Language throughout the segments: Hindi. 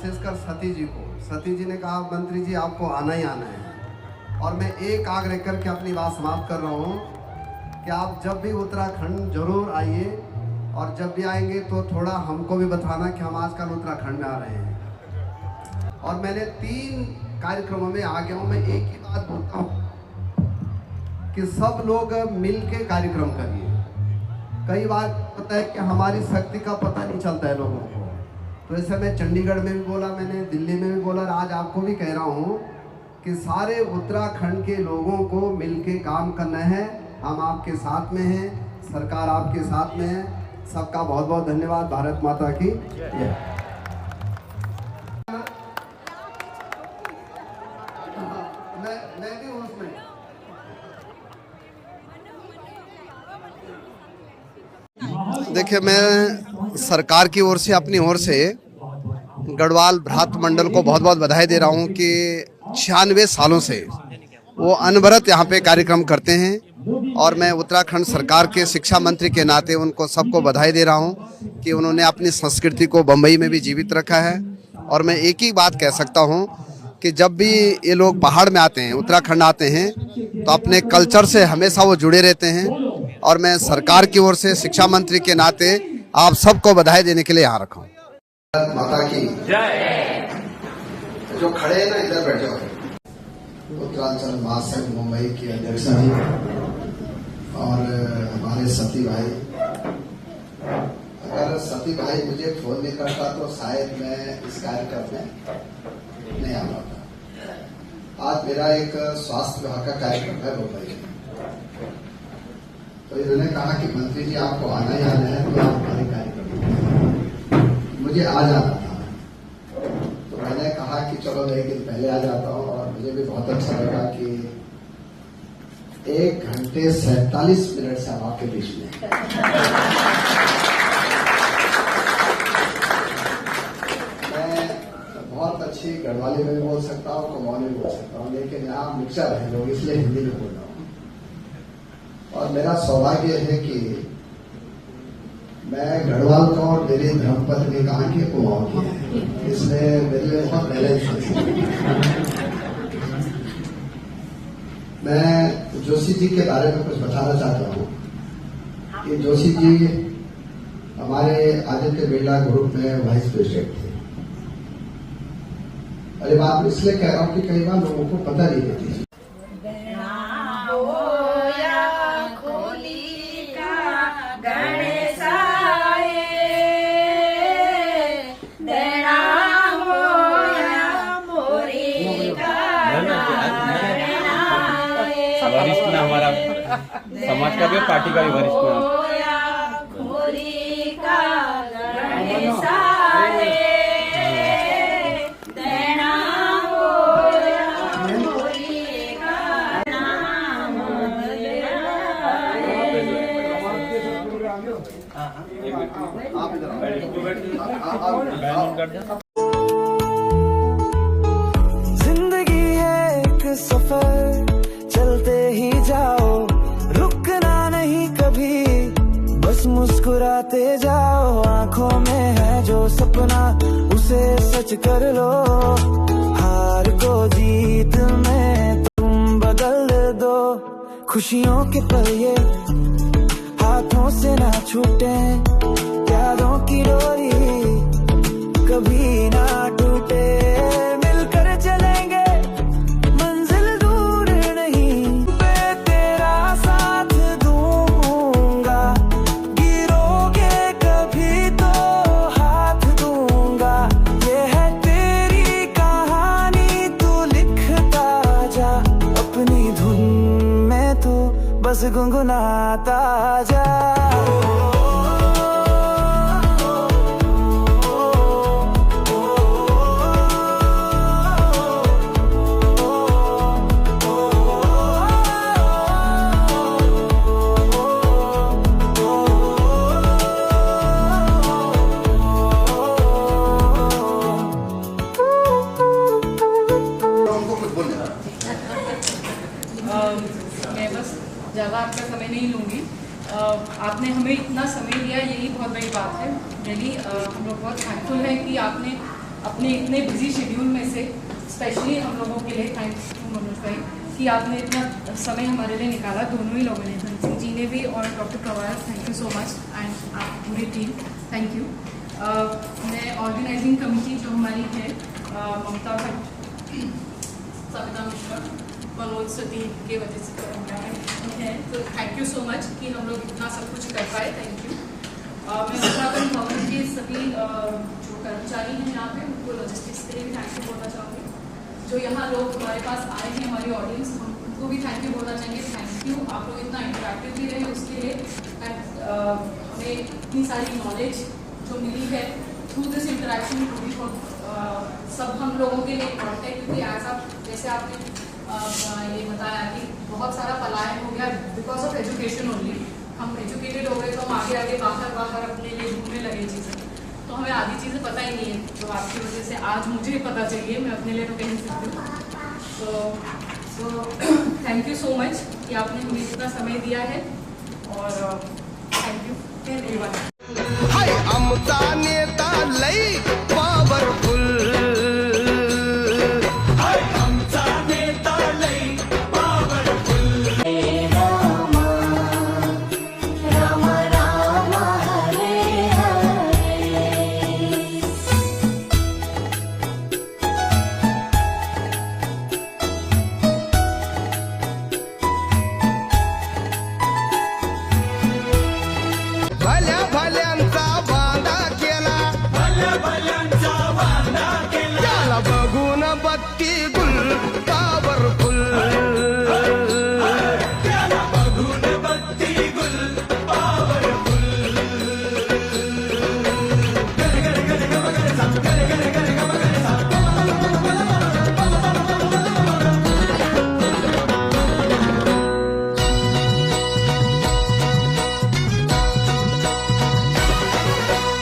विशेषकर सती जी को। सती जी ने कहा मंत्री जी आपको आना ही आना है। और मैं एक आग्रह करके अपनी बात समाप्त कर रहा हूँ कि आप जब भी उत्तराखंड जरूर आइए, और जब भी आएंगे तो थोड़ा हमको भी बताना कि हम आजकल उत्तराखंड में आ रहे हैं। और मैंने 3 कार्यक्रमों में आ गया हूँ। मैं एक ही बात बोलता हूँ कि सब लोग मिल के कार्यक्रम करिए। कई बार पता है कि हमारी शक्ति का पता नहीं चलता है लोगों को। तो ऐसे मैं चंडीगढ़ में भी बोला, मैंने दिल्ली में भी बोला, आज आपको भी कह रहा हूँ कि सारे उत्तराखंड के लोगों को मिलके काम करना है। हम आपके साथ में हैं, सरकार आपके साथ में है। सबका बहुत बहुत धन्यवाद। भारत माता की जय। मैं भी हूँ उसमें। देखिए, मैं सरकार की ओर से, अपनी ओर से गढ़वाल भ्रात मंडल को बहुत बहुत बधाई दे रहा हूँ कि 96 सालों से वो अनवरत यहाँ पे कार्यक्रम करते हैं। और मैं उत्तराखंड सरकार के शिक्षा मंत्री के नाते उनको सबको बधाई दे रहा हूँ कि उन्होंने अपनी संस्कृति को बम्बई में भी जीवित रखा है। और मैं एक ही बात कह सकता हूँ कि जब भी ये लोग पहाड़ में आते हैं, उत्तराखंड आते हैं, तो अपने कल्चर से हमेशा वो जुड़े रहते हैं। और मैं सरकार की ओर से शिक्षा मंत्री के नाते आप सबको बधाई देने के लिए यहाँ रखा हूँ। माता की जय। जो खड़े हैं ना, इधर बैठे हो। उत्तरांचल महासंघ मुंबई के अध्यक्ष जी और हमारे सती भाई, अगर सती भाई मुझे फोन नहीं करता तो शायद मैं इस कार्यक्रम में नहीं आ पाता। आज मेरा एक स्वास्थ्य विभाग का कार्यक्रम है मुंबई में, तो इन्होंने कहा कि मंत्री जी आपको आना ही आना है, तो आप हमारे कार्यक्रम मुझे आ जाना था। तो मैंने कहा कि चलो मैं एक दिन पहले आ जाता हूँ। और मुझे भी बहुत अच्छा लगा कि 1 घंटे 47 मिनट से हम आपके बीच में। मैं बहुत अच्छी गढ़वाली में भी बोल सकता हूँ, कुमाऊनी में बोल सकता हूँ, लेकिन यहाँ मिक्सर है लोग, इसलिए हिंदी में बोल रहा हूँ। और मेरा सौभाग्य है कि मैं गढ़वाल का और मेरी धर्मपत्नी कहा कि कुमाऊं की है, इसलिए मेरे लिए बहुत बैलेंस है। मैं जोशी जी के बारे में कुछ बताना चाहता हूँ कि जोशी जी हमारे आदित्य बिरला ग्रुप में वाइस प्रेसिडेंट थे। अरे बात इसलिए कह रहा हूँ कि कई बार लोगों को पता नहीं रहती। वरिष्ठ ना, हमारा समाज का भी, पार्टी का भी वरिष्ठ ना। जिंदगी है एक सफर, चलते ही जाओ, रुकना नहीं कभी, बस मुस्कुराते जाओ। आंखों में है जो सपना उसे सच कर लो, हार को जीत में तुम बदल दो। खुशियों के पल ये हाथों से ना छूटे, यादों की डोरी कभी ना टूटे। मिलकर चलेंगे मंजिल दूर नहीं, मैं तेरा साथ दूंगा, गिरोगे कभी तो हाथ दूंगा। ये है तेरी कहानी, तू लिखता जा, अपनी धुन में तू बस गुनगुनाता जा। मैं बस ज़्यादा आपका समय नहीं लूँगी। आपने हमें इतना समय दिया, यही बहुत बड़ी बात है। रियली हम लोग बहुत थैंकफुल हैं कि आपने अपने इतने बिजी शेड्यूल में से स्पेशली हम लोगों के लिए थैंक्स टू मनोज भाई कि आपने इतना समय हमारे लिए निकाला, दोनों ही लोगों ने, धन सिंह जी ने भी और doctor Pravar, thank you so much, and आप पूरी टीम थैंक यू। मैं ऑर्गेनाइजिंग कमेटी जो हमारी है ममता भट्ट, सविता मिश्रा, मनोज सतीश के वजह से है, तो थैंक यू सो मच कि हम लोग इतना सब कुछ कर पाए, थैंक यू। मैं उत्तराखंड भवन के सभी जो कर्मचारी हैं यहाँ पे उनको लॉजिस्टिक्स के लिए भी थैंक यू बोलना चाहूँगी। जो यहाँ लोग हमारे पास आए हैं, हमारी ऑडियंस, हम उनको भी थैंक यू बोलना चाहेंगे, थैंक यू, आप लोग इतना इंटरेक्टिव भी रहे उसके लिए, एंड हमें इतनी सारी नॉलेज जो मिली है थ्रू दिस इंटरेक्शन भी सब हम लोगों के लिए इम्पॉर्टेंट है, क्योंकि एज आप जैसे आपने ये बताया कि बहुत सारा पलायन हो गया बिकॉज ऑफ एजुकेशन ओनली। हम एजुकेटेड हो गए तो हम आगे आगे बाहर अपने लिए ढूंढने लगे चीज़ें, तो हमें आधी चीज़ें पता ही नहीं है, तो आपकी वजह से आज मुझे पता चलिए, मैं अपने लिए तो कह नहीं सकती हूँ। So thank you so much कि आपने हमें इतना समय दिया है, और थैंक यू एवरीवन। हाय अमता नेता लई पावरफुल, हाय अमता नेता लई पावरफुल, राम राम राम हरे हरे। भल्या भल्यांचा बांधा केला, भल्या भल्यांचा बांधा केला, त्याला बघून बत्ती गुल पावरफुल, त्याला बघून बत्ती गुल पावरफुल।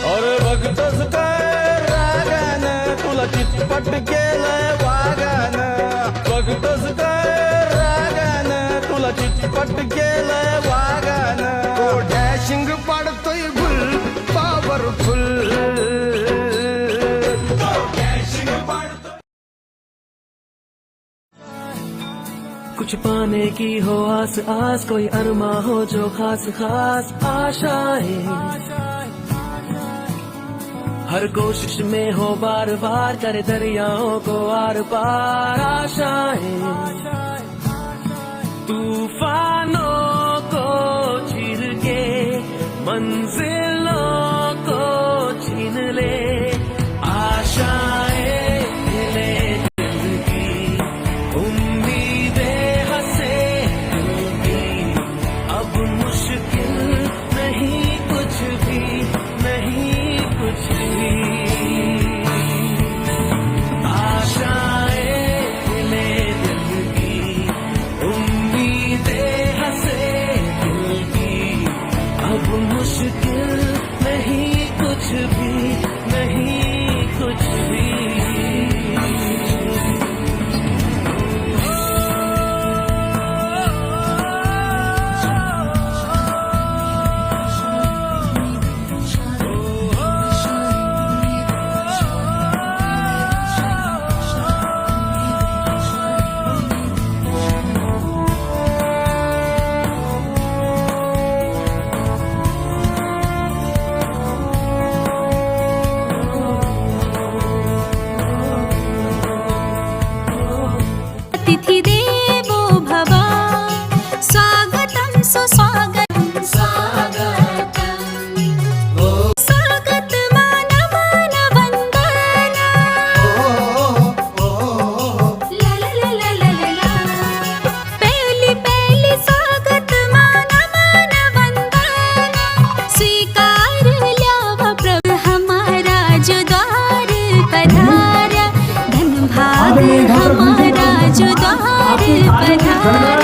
अरे बघतोस काय रागानं, तुला चितपट केलंय वागानं, बघतोस काय रागानं, तुला चितपट केलंय वागानं, तो डॅशिंग पाडतोय गुल पावरफुल, तो डॅशिंग पाडतोय। कुछ पाने की हो आस आस, कोई अरमा हो जो खास खास आशाएं, हर कोशिश में हो बार बार, करे दरियाओं को आर पार आशाएं, तूफानों को चीर के मंजिलों को छीन ले, आशाएं ले दिल की, उम्मीदें हंसे दिल की, अब मुश्किल नहीं कुछ भी, नहीं कुछ भी, आशाएं ले दिल की, उम्मीदें हंसे दिल की, अब मुश्किल नहीं कुछ भी, नहीं कुछ भी। अतिथि देवो भव, स्वागतं सुस्वागतं स्वागतं, स्वागत मान मान वंदन, ला ला ला ला ला ला ला, पहली पहली स्वागत मान मान वंदन, स्वीकार ल्यावा प्रभु हमारा जो द्वार पधारा, धन भाग हमारा जो द्वार पधारा।